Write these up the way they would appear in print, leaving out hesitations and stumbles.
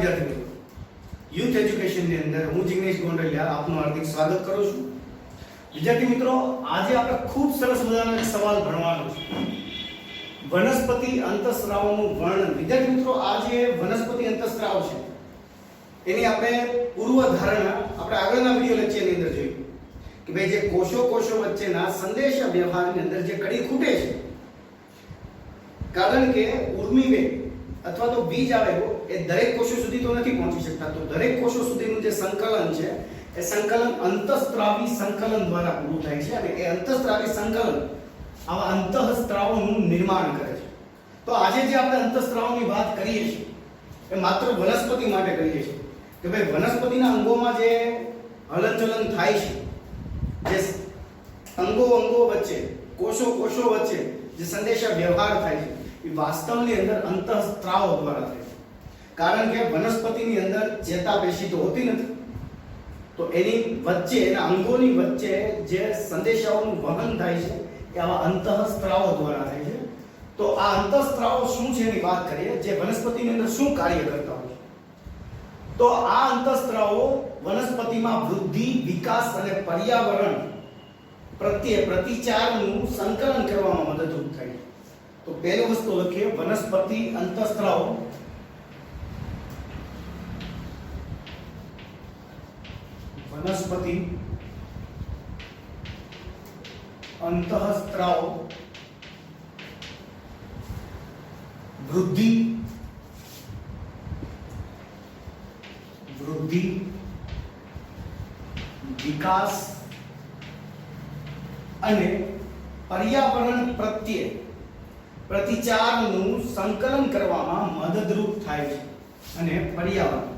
વિદ્યાર્થી મિત્રો, યુથ એજ્યુકેશનની અંદર હું જિગ્નેશ ગોંડલિયા આપનું હાર્દિક સ્વાગત કરું છું. વિદ્યાર્થી મિત્રો, આજે આપણે ખૂબ સરસ મજાનો એક સવાલ ભણવાનો છે. વનસ્પતિ અંતઃસ્રાવનું વર્ણન. વિદ્યાર્થી મિત્રો, આ જે વનસ્પતિ અંતઃસ્રાવ છે એની આપણે પૂર્વ ધારણા આપણે આગળના વિડિયો લેક્ચરની અંદર જોઈ કે ભાઈ જે કોષો વચ્ચેના સંદેશા વ્યવહારની અંદર જે કડી ખૂટે છે, કારણ કે ઉર્મિવેગ અથવા તો બીજ આવેલો એ દરેક કોષો સુધી તો નથી પહોંચી શકતા, તો દરેક કોષો સુધીનું જે સંકલન છે એ સંકલન અંતઃસ્ત્રાવી સંકલન દ્વારા પૂરું થાય છે અને એ અંતઃસ્ત્રાવી સંકલન આવા અંતઃસ્ત્રાવોનું નિર્માણ કરે છે. તો આજે જે આપણે અંતઃસ્ત્રાવની વાત કરીએ છીએ એ માત્ર વનસ્પતિ માટે કરીએ છીએ કે ભાઈ વનસ્પતિના અંગોમાં જે હલનચલન થાય છે, જે અંગો વચ્ચે કોષો વચ્ચે જે સંદેશા વ્યવહાર થાય છે એ વાસ્તવની અંદર અંતઃસ્ત્રાવો દ્વારા થાય છે. કારણ કે વનસ્પતિની અંદર ચેતાપેશી તો હોતી નથી, તો એની વચ્ચે એના અંગોની વચ્ચે જે સંદેશાઓનું વહન થાય છે એ આવા અંતઃસ્ત્રાવો દ્વારા થાય છે. તો આ અંતઃસ્ત્રાવો શું છે એની વાત કરીએ, જે વનસ્પતિની અંદર શું કાર્ય કરતા હોય છે. તો આ અંતઃસ્ત્રાવો વનસ્પતિમાં વૃદ્ધિ, વિકાસ અને પર્યાવરણ પ્રત્યે પ્રતિચારનું સંકલન કરવામાં મદદરૂપ થાય છે. તો પહેલી વસ્તુ લખીએ, વનસ્પતિ અંતઃસ્ત્રાવો વનસ્પતિ અંતઃસ્ત્રાવો વૃદ્ધિ, વિકાસ અને પર્યાવરણ પ્રત્યે પ્રતિચારનું સંકલન કરવામાં મદદરૂપ થાય છે. અને પર્યાવરણ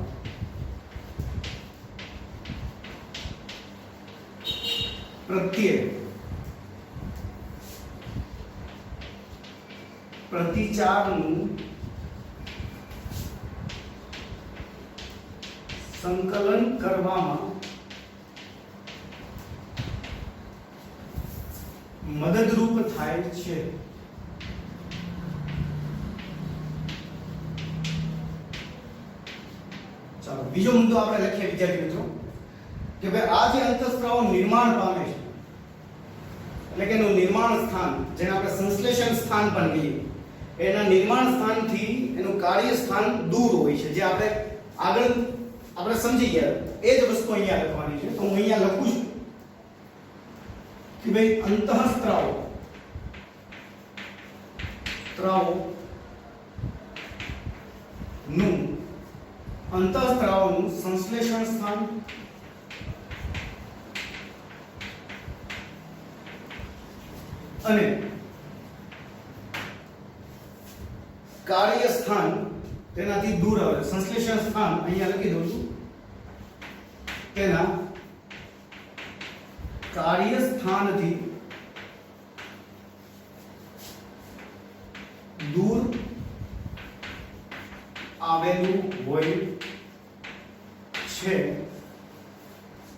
પ્રત્યે પ્રતિચારનું સંકલન કરવામાં મદદરૂપ થાય છે. ચાલો બીજો મુદ્દો આપણે લખીએ વિદ્યાર્થી મિત્રો કે ભાઈ આ જે અંતઃસ્ત્રાવો નિર્માણ પામે છે, એટલે કે એનું નિર્માણ સ્થાન, જેને આપણે સંશ્લેષણ સ્થાન પણ કહીએ, એના નિર્માણ સ્થાનથી એનું કાર્ય સ્થાન દૂર હોય છે. જે આપણે આગળ સમજી ગયા એ જ વસ્તુ અહીંયા લખવાની છે. તો હું અહીંયા લખું છું કે ભાઈ અંતઃસ્ત્રાવોનું સંશ્લેષણ સ્થાન અને કાર્ય સ્થાન તેનાથી દૂર આવે. સંશ્લેષણ સ્થાન અહીંયા લખી દઉં છું, તેના કાર્ય સ્થાનથી દૂર આવેલું હોય છે.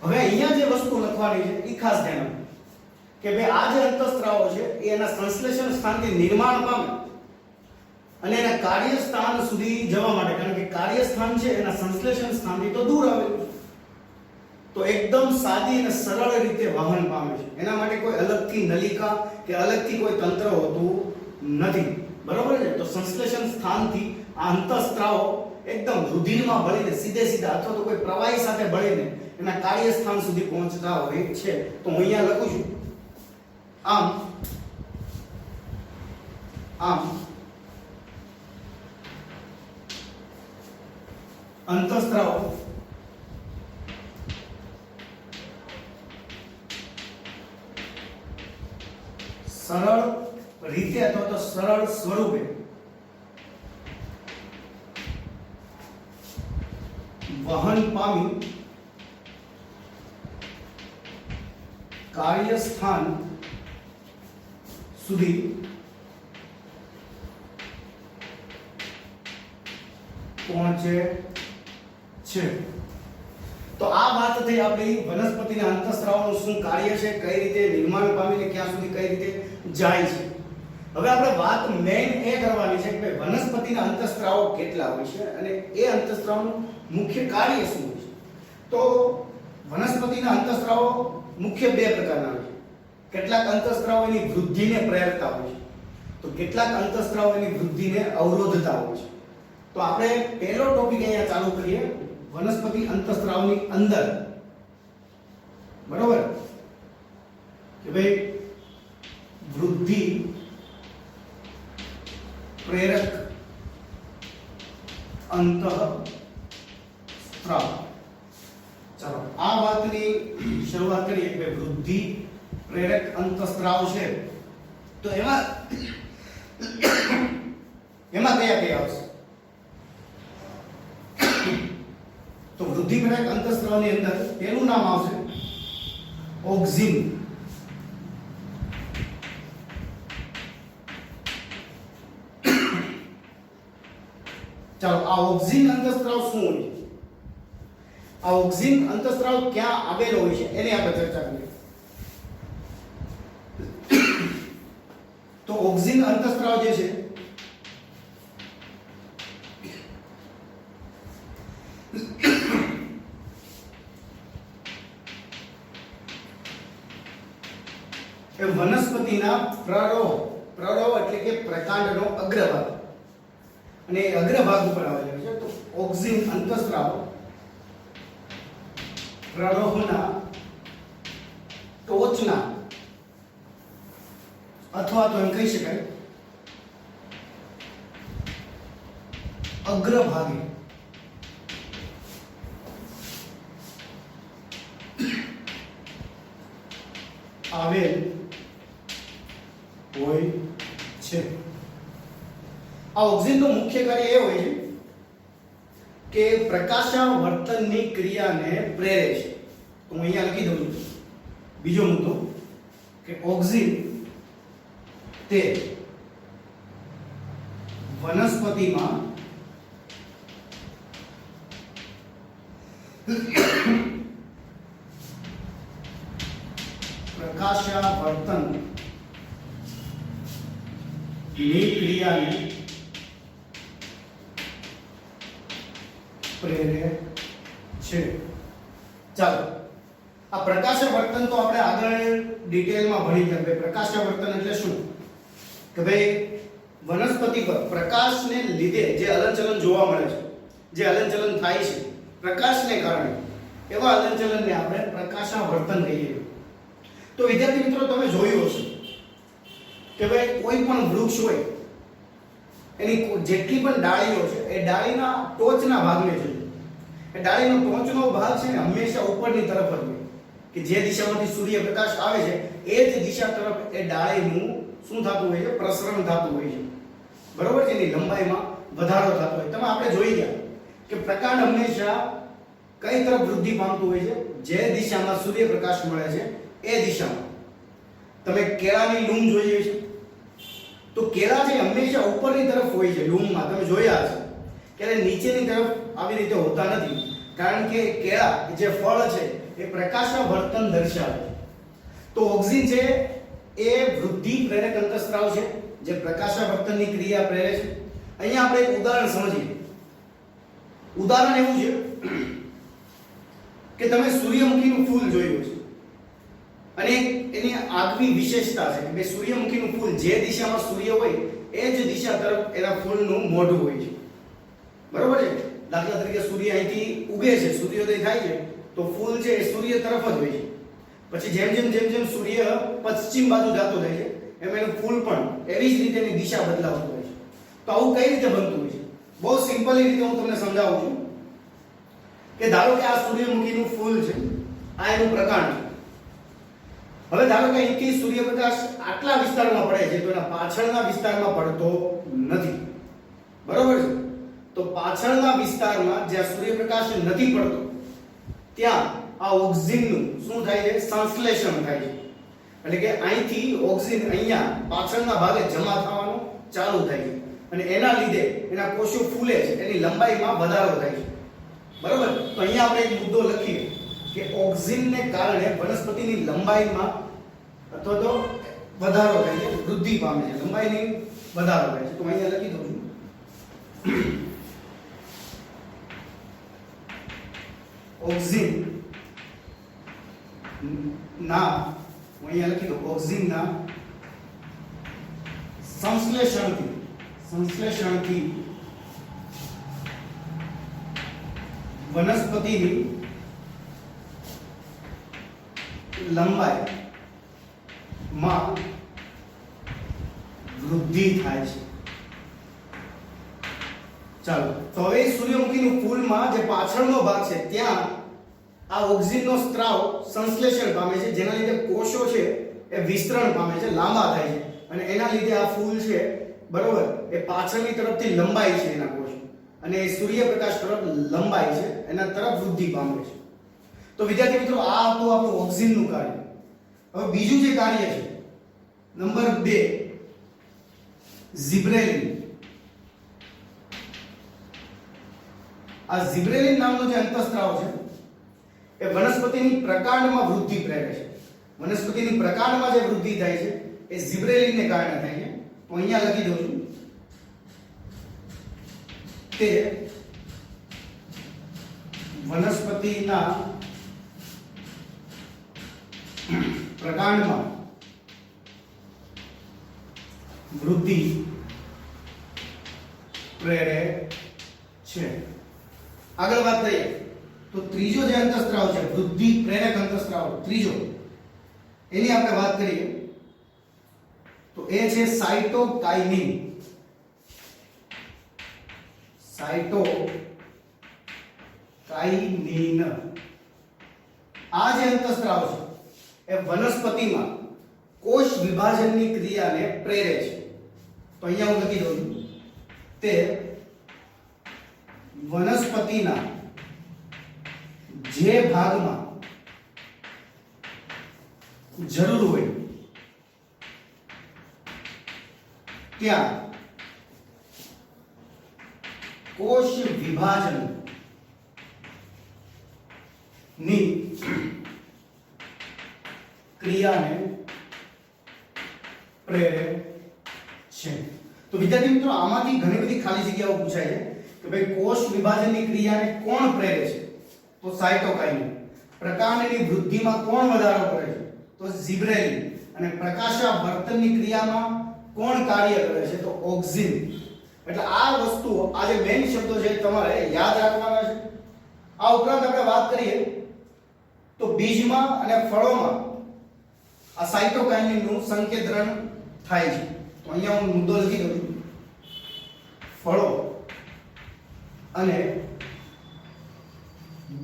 હવે અહીંયા જે વસ્તુ લખવાની છે એ ખાસ ધ્યાન આપો કે ભાઈ આ જે અંતઃસ્ત્રાવો છે એ એના સંશ્લેષણ સ્થાનથી નિર્માણ પામે અને એના કાર્ય સ્થાન સુધી જવા માટે, કારણ કે કાર્ય સ્થાન છે એના સંશ્લેષણ સ્થાનથી તો દૂર આવેલું છે, તો એકદમ સાદી અને સરળ રીતે વહન પામે છે. એના માટે કોઈ અલગથી નલિકા કે અલગથી કોઈ તંત્ર હોતું નથી, બરોબર છે. તો સંશ્લેષણ સ્થાનથી આ અંતઃસ્ત્રાવો એકદમ રુધિરમાં ભળીને સીધા અથવા તો કોઈ પ્રવાહી સાથે ભળીને એના કાર્ય સ્થાન સુધી પહોંચતા હોય છે. તો હું અહીંયા લખું છું આમ અંતઃસ્ત્રાવો સરળ રીતે અથવા તો સરળ સ્વરૂપે વહન પામી કાર્ય સ્થાન સુધી પહોંચે છે. તો આ વાત થઈ આપણી વનસ્પતિના અંતઃસ્ત્રાવોનું શું કાર્ય છે, કઈ રીતે નિર્માણ પામીને ક્યાં સુધી કઈ રીતે જાય છે. હવે આપણે વાત મેઇન એ કરવાની છે કે વનસ્પતિના અંતઃસ્ત્રાવો કેટલા હોય છે અને એ અંતઃસ્ત્રાવનું મુખ્ય કાર્ય શું હોય છે. તો વનસ્પતિના અંતઃસ્ત્રાવો મુખ્ય બે પ્રકારના હોય છે. કેટલાક અંતઃસ્ત્રાવો એની વૃદ્ધિને પ્રેરતા હોય છે, તો કેટલાક અંતઃસ્ત્રાવો એની વૃદ્ધિને અવરોધતા હોય છે. તો આપણે પહેલો ટોપિક અહીંયા ચાલુ કરીએ વનસ્પતિ અંતઃસ્ત્રાવની અંદર. બરોબર કે ભાઈ વૃદ્ધિ પ્રેરક અંતઃસ્ત્રાવ. ચાલો આ વાતની શરૂઆત કરીએ કે વૃદ્ધિ પ્રેરક અંતઃસ્ત્રાવ છે તો એમાં કયા કયા આવશે. તો વૃદ્ધિ પ્રેરક અંતઃસ્ત્રાવની અંદર પહેલું નામ આવશે ઓક્ઝિન. ચાલો આ ઓક્ઝિન અંતઃસ્ત્રાવ શું હોય છે, આ ઓક્ઝિન અંતઃસ્ત્રાવ ક્યાં આવેલો હોય છે એની આપણે ચર્ચા કરીએ. તો ઓક્ઝિન અંતઃસ્ત્રાવ જે છે એ વનસ્પતિના પ્રરોહ એટલે કે પ્રકાંડનો અગ્રભાગ અને અગ્રભાગ ઉપર આવેલો છે. તો ઓક્ઝિન અંતઃસ્ત્રાવ પ્રરોહના ટોચના અથવા તો એમ કહી શકાય અગ્રભાગે આવેલ હોય છે. આ ઓક્ઝિનનું મુખ્ય કાર્ય એ હોય છે કે પ્રકાશાવર્તનની ક્રિયાને પ્રેરે છે. તો હું અહીંયા લખી દઉં છું બીજો મુદ્દો કે ઓક્ઝિન તે વનસ્પતિમાં પ્રકાશાવર્તન ની ક્રિયાને પ્રેરે છે. ચાલો આ પ્રકાશાવર્તન તો આપણે આગળ ડિટેલમાં ભણી ગયા. પ્રકાશાવર્તન એટલે શું કે ભાઈ વનસ્પતિ પર પ્રકાશને લીધે જે હલનચલન જોવા મળે છે, જે હલનચલન થાય છે પ્રકાશને કારણે, એવા હલનચલનને આપણે પ્રકાશાવર્તન કહીએ. તો વિદ્યાર્થી મિત્રો તમે જોયું હશે કે ભાઈ કોઈ પણ વૃક્ષ હોય એની જેટલી પણ ડાળીઓ છે એ ડાળીના ટોચના ભાગને જોઈએ. એ ડાળીનો ટોચનો ભાગ છે ને હંમેશા ઉપરની તરફ જ હોય કે જે દિશામાંથી સૂર્યપ્રકાશ આવે છે એ જ દિશા તરફ એ ડાળીનું શું થતું હોય છે, પ્રસરણ થતું હોય છે. બરોબર છે, એની લંબાઈમાં વધારો થતો હોય. તમે આપણે જોઈ ગયા કે પ્રકાંડ હંમેશા કઈ તરફ વૃદ્ધિ પામતું હોય છે, જે દિશામાં સૂર્યપ્રકાશ મળે છે એ દિશામાં. તમે કેળાની લૂમ જોઈએ છે તો કેળા છે હંમેશા ઉપરની તરફ હોય છે લૂમમાં, તમે જોયા હશે. ક્યારે નીચેની તરફ આવી રીતે હોતા નથી, કારણ કે કેળા જે ફળ છે એ પ્રકાશાવર્તન દર્શાવે છે. તો ઓક્ઝિન છે એ વૃદ્ધિ પ્રેરક અંતઃસ્ત્રાવ છે જે પ્રકાશાવર્તનની ક્રિયા પ્રેરે છે. અહીંયા આપણે એક ઉદાહરણ સમજીએ. ઉદાહરણ એવું છે કે તમે સૂર્યમુખીનું ફૂલ જોયું છે અને એની આગવી વિશેષતા છે કે સૂર્યમુખીનું ફૂલ જે દિશામાં સૂર્ય હોય એ જ દિશા તરફ એના ફૂલનું મોઢું હોય છે. બરોબર છે. દાખલા તરીકે સૂર્ય અહીંથી ઉગે છે, સૂર્યોદય થાય છે તો ફૂલ છે એ સૂર્ય તરફ જ હોય છે. પછી જેમ જેમ સૂર્ય પશ્ચિમ બાજુ જતો જાય છે એમ એનું ફૂલ પણ એવી જ રીતે એની દિશા બદલાવતું હોય છે. તો આવું કઈ રીતે બનતું હોય છે? બહુ સિમ્પલી રીતે હું તમને સમજાવું છું કે ધારો કે આ સૂર્યમુખીનું ફૂલ છે, આ એનું પ્રકાંડ છે. હવે ધારો કે અહીંથી સૂર્યપ્રકાશ આટલા વિસ્તારમાં પડે છે તો એના પાછળના વિસ્તારમાં પડતો નથી. બરોબર છે. તો પાછળના વિસ્તારમાં જ્યાં સૂર્યપ્રકાશ નથી પડતો ત્યાં આ ઓક્સિજનનું શું થાય છે? સંશ્લેષણ થાય છે. એટલે કે અહીંથી ઓક્સિજન અહીંયા પાછળના ભાગે જમા થવાનું ચાલુ થાય છે અને એના લીધે એના કોષો ફૂલે છે, એની લંબાઈમાં વધારો થાય છે. બરોબર. તો અહીંયા આપણે એક મુદ્દો લખીએ કે ઓક્સિજનને કારણે વનસ્પતિની લંબાઈમાં અથવા તો વધારો થાય છે, વૃદ્ધિ પામે છે, લંબાઈની વધારો થાય છે. તો અહીંયા લખી દઉં છું ઓક્સિન ના, હું અહીંયા લખી દઉં ઓક્સિન ના સંશ્લેષણથી વનસ્પતિની લંબાઈમાં વૃદ્ધિ થાય છે. ચાલો, તો હવે સૂર્યમુખીનું ફૂલમાં જે પાછળનો ભાગ છે ત્યાં આ ઓક્સિનનો સ્ત્રાવ સંશ્લેષણ પામે છે, જેના લીધે કોષો છે એ વિસ્તરણ પામે છે, લાંબા થાય છે, અને એના લીધે આ ફૂલ છે બરોબર એ પાછળની તરફથી લંબાય છે એના કોષ, અને એ સૂર્યપ્રકાશ તરફ લંબાય છે, એના તરફ વૃદ્ધિ પામે છે. તો વિદ્યાર્થી મિત્રો, આ હતું આપણું ઓક્સિનનું કાર્ય. હવે બીજું જે કાર્ય છે નંબર 2, ઝિબ્રેલિન. આ ઝિબ્રેલિન નામનો જે અંતઃસ્ત્રાવ છે એ વનસ્પતિની પ્રકાંડમાં વૃદ્ધિ પ્રેરે છે. વનસ્પતિની પ્રકાંડમાં જે વૃદ્ધિ થાય છે એ ઝિબ્રેલિનને કારણે થાય છે. તો અહીંયા લખી દઉં છું તે વનસ્પતિના પ્રકાંડમાં વૃદ્ધિ પ્રેરે છે. આગળ વાત કરીએ તો ત્રીજો જે અંતઃસ્ત્રાવ છે વૃદ્ધિ પ્રેરક અંતઃસ્ત્રાવ, ત્રીજો એની આપણે વાત કરીએ તો એ છે સાઇટોકાઇનિન. સાઇટોકાઇનિન આ જે અંતઃસ્ત્રાવ છે એ વનસ્પતિમાં કોષ વિભાજનની ક્રિયાને પ્રેરે છે. તો અહીંયા હું લખી દઉં છું તે વનસ્પતિના જે ભાગમાં જરૂર હોય ત્યાં કોષ વિભાજન ની ક્રિયાને પ્રેરે છે. તો વિદ્યાર્થી મિત્રો, આમાંથી ઘણી બધી ખાલી જગ્યાઓ પૂછાય છે કે ભાઈ કોષ વિભાજનની ક્રિયાને કોણ પ્રેરે છે? તો સાઇટોકાઇનિન. પ્રકાંડની વૃદ્ધિમાં કોણ વધારો કરે છે? તો ઝિબ્રેલિન. અને પ્રકાશાવર્તનની ક્રિયામાં કોણ કાર્ય કરે છે? તો ઓક્સિન. એટલે આ વસ્તુઓ, આ જે મેઇન શબ્દો છે તમારે યાદ રાખવાના છે. આ ઉપરાંત આપણે વાત કરીએ તો બીજમાં અને ફળોમાં આ સાઇટોકાઇનિનનું સંકેન્દ્રણ થાય છે. તો અહીંયા હું મુદ્દો લખી દઉં છું, ફળો અને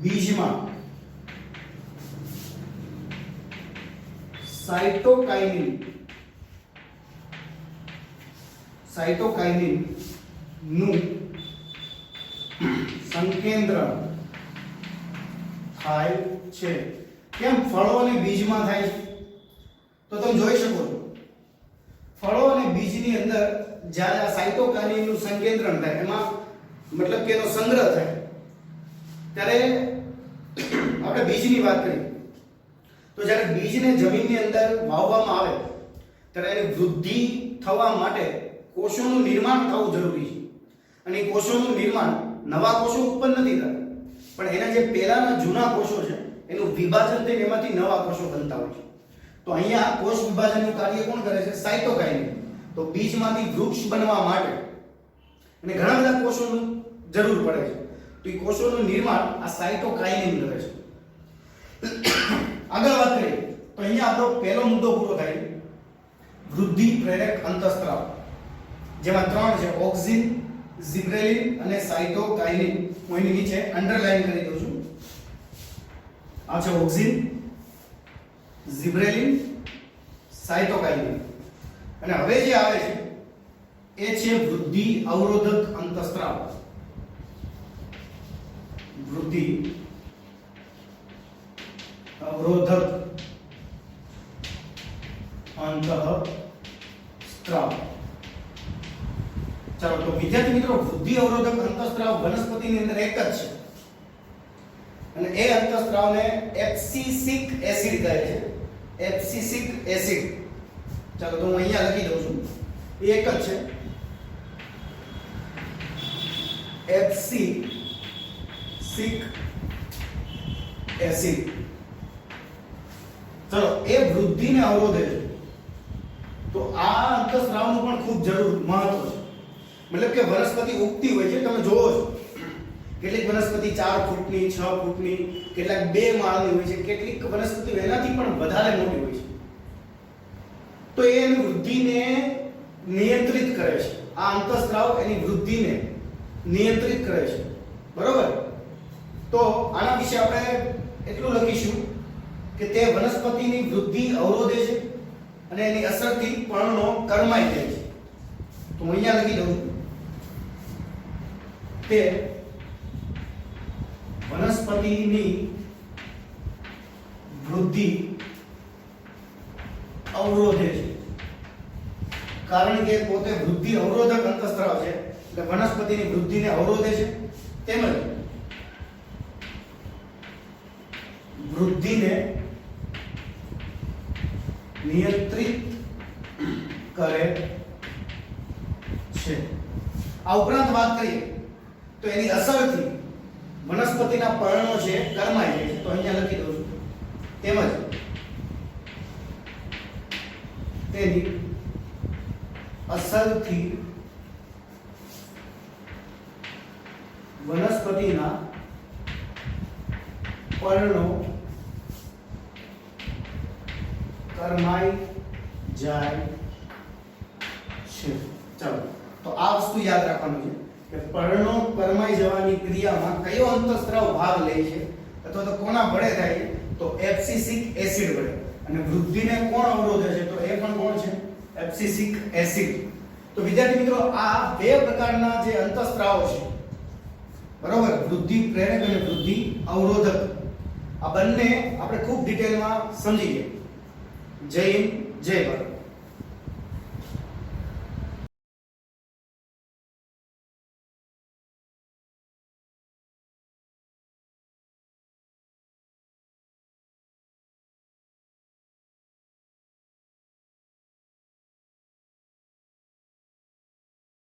બીજમાં સાઇટોકાઇનિન નું સંકેન્દ્રણ થાય છે. કેમ ફળો અને બીજમાં થાય છે? તો તમે જોઈ શકો છો ફળો અને બીજની અંદર જ્યારે આ સાઇટોકાઇનિનનું સંકેન્દ્રણ થાય, એમાં મતલબ કે એનો સંગ્રહ થાય, ત્યારે આપણે બીજની વાત કરીએ તો જ્યારે બીજને જમીનની અંદર વાવવામાં આવે ત્યારે એની વૃદ્ધિ થવા માટે કોષોનું નિર્માણ થવું જરૂરી છે. અને એ કોષોનું નિર્માણ નવા કોષો ઉત્પન્ન નથી થતા, પણ એના જે પહેલાના જૂના કોષો છે એનું વિભાજન થઈને એમાંથી નવા કોષો બનતા હોય છે. તો અહીંયા કોષ વિભાજનનું કાર્ય કોણ કરે છે? સાઇટોકાઇનિન. તો બીજમાંથી વૃક્ષ બનવા માટે અને ઘણા બધા કોષોનું જરૂર પડે છે. તો એ કોષોનું નિર્માણ આ સાઇટોકાઇનિન કરે છે. આગળ વાત કરીએ તો અહીંયા આપણો પહેલો મુદ્દો પૂરો થાય, વૃદ્ધિ પ્રેરક અંતઃસ્ત્રાવ, જેમાં 3 છે: ઓક્સિન, ઝિબ્રેલિન અને સાઇટોકાઇનિન. હું એની નીચે અંડરલાઈન કરી દઉં છું. આ છે ઓક્સિન, ઝિબ્રેલિન, સાઇટોકાઇનિન. અને હવે જે આવે છે એ છે વૃદ્ધિ અવરોધક અંતઃસ્ત્રાવ. વૃદ્ધિ અવરોધક અંતઃસ્ત્રાવ. ચાલો, તો વિદ્યાર્થી મિત્રો, વૃદ્ધિ અવરોધક અંતઃસ્ત્રાવ વનસ્પતિની અંદર એક જ છે, અને એ અંતઃસ્ત્રાવને એબ્સિસિક એસિડ કહે છે. એબ્સિસિક એસિડ. ચાલો તો હું અહીંયા લખી દઉં છું, એ એક જ છે, એબ્સિસિક એસિડ. ચલો એ વૃદ્ધિને અવરોધે છે, તો આ અંતઃસ્રાવનું પણ ખૂબ જરૂર મહત્વ છે. મતલબ કે વનસ્પતિ ઉગતી હોય છે, તમે જોવો છો કેટલીક વનસ્પતિ 4 ફૂટની 6 ફૂટની, કેટલાક 2 માળની હોય છે, કેટલીક વનસ્પતિ એનાથી પણ વધારે મોટી હોય છે. તો એ એની વૃદ્ધિને નિયંત્રિત કરે છે. આ અંતઃસ્રાવ એની વૃદ્ધિને નિયંત્રિત કરે છે, બરોબર. તો આના વિશે આપણે એટલું લખીશું કે તે વનસ્પતિની વૃદ્ધિ અવરોધે છે અને એની અસરથી પર્ણો કરમાઈ જાય છે. તો હું અહીંયા લખી દઉં, તે વનસ્પતિની વૃદ્ધિ અવરોધે છે. કારણ કે પોતે વૃદ્ધિ અવરોધક અંતઃસ્રાવ છે, એટલે વનસ્પતિની વૃદ્ધિને અવરોધે છે, તેમજ વૃદ્ધિને નિયંત્રિત કરે છે. આ ઉપરાંત વાત કરીએ તો એની અસરથી વનસ્પતિના પર્ણો છે કરમાઈ જાય છે. તો અહીંયા લખી દઉં છું, તેમજ તેની અસરથી વનસ્પતિના પર્ણો કરમાઈ જાય છે. ચાલો તો આ વસ્તુ યાદ રાખવાનું છે કે પર્ણો કરમાઈ જવાની ક્રિયામાં કયો અંતઃસ્રાવ ભાગ લે છે અથવા તો કોના વડે થાય છે? તો એબ્સિસિક એસિડ વડે. અને વૃદ્ધિને કોણ અવરોધે છે? તો એ પણ કોણ છે? એબ્સિસિક એસિડ. તો વિદ્યાર્થી મિત્રો, આ બે પ્રકારના જે અંતઃસ્રાવો છે, બરોબર, વૃદ્ધિ પ્રેરક અને વૃદ્ધિ અવરોધક, આ બંને આપણે ખૂબ ડિટેલમાં સમજી ગયા. જય હિન્દ, જય ભારત.